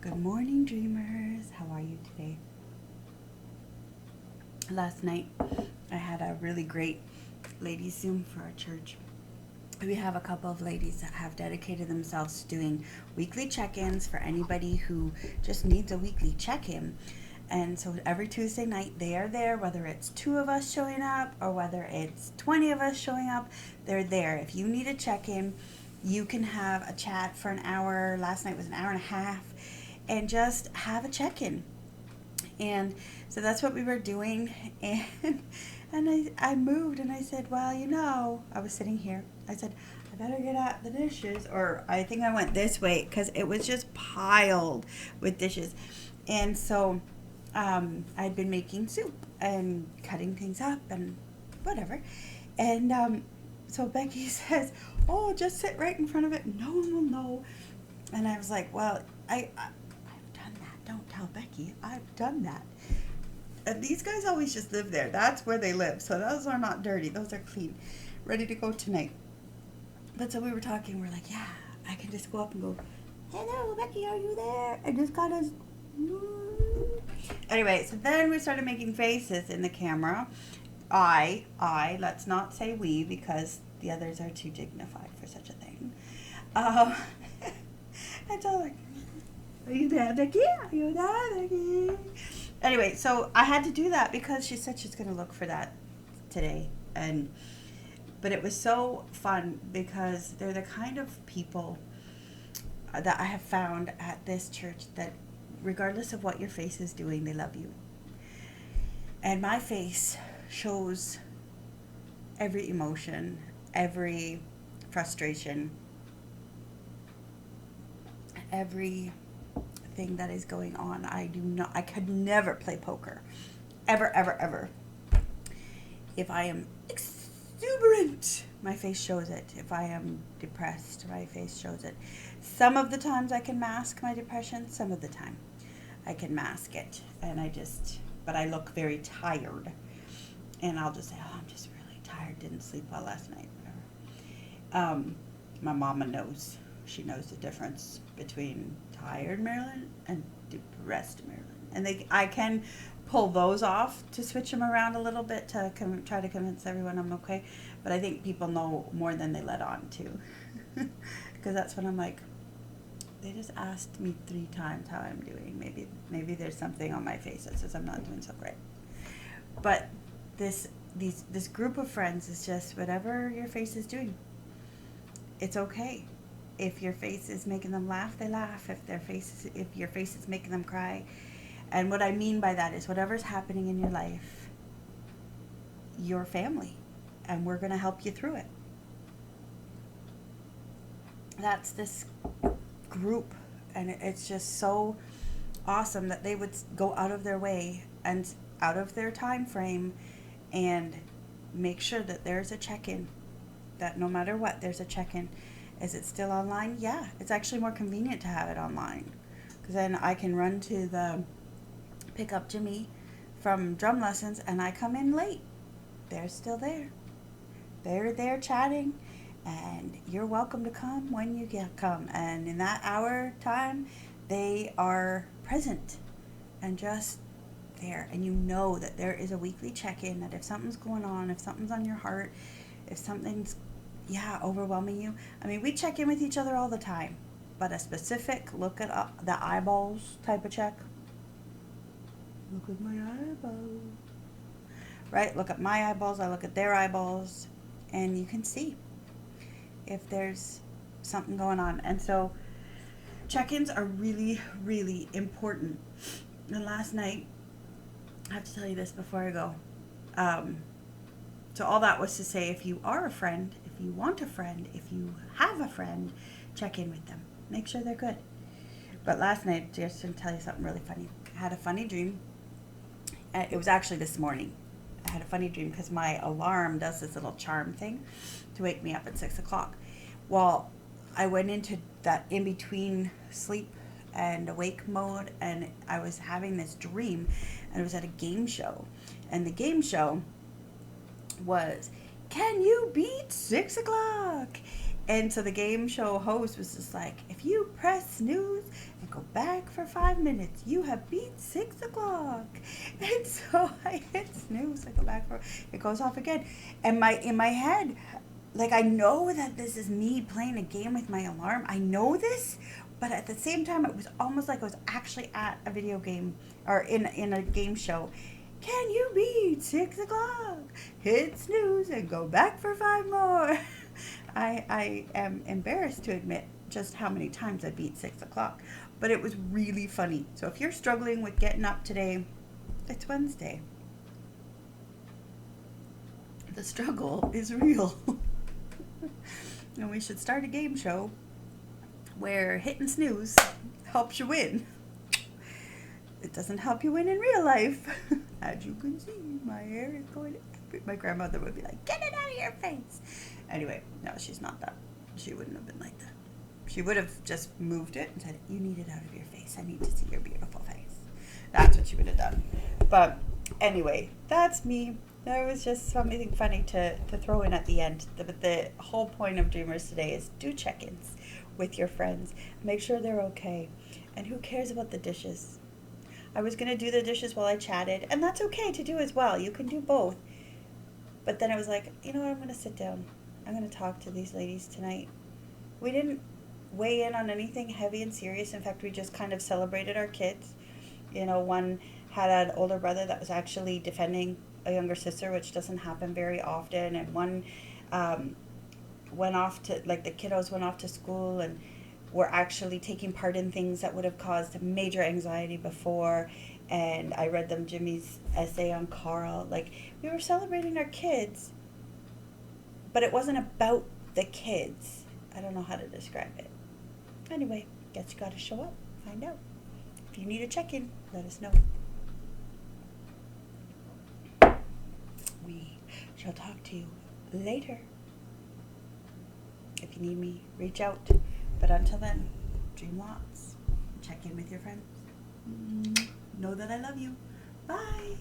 Good morning, dreamers. How are you today? Last night, I had a really great ladies' Zoom for our church. We have a couple of ladies that have dedicated themselves to doing weekly check ins for anybody who just needs a weekly check in. And so every Tuesday night, they are there, whether it's two of us showing up or whether it's 20 of us showing up, they're there. If you need a check in, you can have a chat for an hour. Last night was an hour and a half, and just have a check in. And so that's what we were doing. And I moved and I said, well, I was sitting here. I said, I better get out the dishes. Or I think I went this way because it was just piled with dishes. And so I'd been making soup and cutting things up and whatever. And so Becky says, oh, just sit right in front of it. No one will know. And I was like, well, I've done that. Don't tell Becky. I've done that. And these guys always just live there. That's where they live. So those are not dirty. Those are clean. Ready to go tonight. But so we were talking. We're like, yeah, I can just go up and go, hello, Becky, are you there? I just got us. Anyway, so then we started making faces in the camera. Let's not say we because the others are too dignified for such a thing. Um, and so like, are you there, Becky? Are you there, Becky? Anyway, so I had to do that because she said she's going to look for that today. But it was so fun because they're the kind of people that I have found at this church that regardless of what your face is doing, they love you. And my face shows every emotion, every frustration, every thing that is going on. I could never play poker. Ever, ever, ever. If I am exuberant, my face shows it. If I am depressed, my face shows it. Some of the times I can mask my depression, some of the time I can mask it. But I look very tired. And I'll just say, oh, I'm just really tired, didn't sleep well last night, whatever. My mama knows. She knows the difference between tired Marilyn and depressed Marilyn. And I can pull those off to switch them around a little bit to try to convince everyone I'm okay. But I think people know more than they let on to. Because that's when I'm like, they just asked me 3 times how I'm doing. Maybe there's something on my face that says I'm not doing so great. But this group of friends is just whatever your face is doing. It's okay. If your face is making them laugh, they laugh. If your face is making them cry. And what I mean by that is whatever's happening in your life, your family, and we're going to help you through it. That's this group, and it's just so awesome that they would go out of their way and out of their time frame and make sure that there's a check-in, that no matter what, there's a check-in. Is it still online? Yeah, it's actually more convenient to have it online because then I can run to pick up Jimmy from drum lessons and I come in late. They're still there. They're there chatting, and you're welcome to come when you come. And in that hour time, they are present and just there. And you know that there is a weekly check-in, that if something's going on, if something's on your heart, if something's overwhelming you. I mean, we check in with each other all the time, but a specific look at the eyeballs type of check. Look at my eyeballs. Right? Look at my eyeballs. I look at their eyeballs, and you can see if there's something going on. And so check-ins are really, really important. And last night, I have to tell you this before I go. So all that was to say, if you are a friend, if you want a friend, if you have a friend, check in with them. Make sure they're good. But last night, just to tell you something really funny. I had a funny dream. It was actually this morning. I had a funny dream because my alarm does this little charm thing to wake me up at 6 o'clock. Well, I went into that in-between sleep and awake mode, and I was having this dream, and it was at a game show. And the game show was, can you beat 6 o'clock? And so the game show host was just like, if you press snooze go back for 5 minutes. You have beat 6 o'clock. And so I hit snooze. I go back for it goes off again. And in my head, like, I know that this is me playing a game with my alarm. I know this, but at the same time, it was almost like I was actually at a video game or in a game show. Can you beat 6 o'clock? Hit snooze and go back for 5 more. I am embarrassed to admit just how many times I beat 6 o'clock, but it was really funny. So if you're struggling with getting up today, it's Wednesday. The struggle is real. And we should start a game show where hitting snooze helps you win. It doesn't help you win in real life. As you can see, my hair is going to... My grandmother would be like, get it out of your face. Anyway, no, she's not that. She wouldn't have been like that. She would have just moved it and said, you need it out of your face. I need to see your beautiful face. That's what she would have done. But anyway, that's me. That was just something funny to throw in at the end. The whole point of Dreamers today is do check-ins with your friends. Make sure they're okay. And who cares about the dishes? I was going to do the dishes while I chatted, and that's okay to do as well. You can do both. But then I was like, you know what? I'm going to sit down. I'm going to talk to these ladies tonight. We didn't weigh in on anything heavy and serious. In fact, we just kind of celebrated our kids. You know, one had an older brother that was actually defending a younger sister, which doesn't happen very often. And one went off to, like, the kiddos went off to school and were actually taking part in things that would have caused major anxiety before. And I read them Jimmy's essay on Carl. Like, we were celebrating our kids, but it wasn't about the kids. I don't know how to describe it. Anyway, guess you gotta show up, find out. If you need a check-in, let us know. We shall talk to you later. If you need me, reach out. But until then, dream lots. Check in with your friends. Know that I love you. Bye.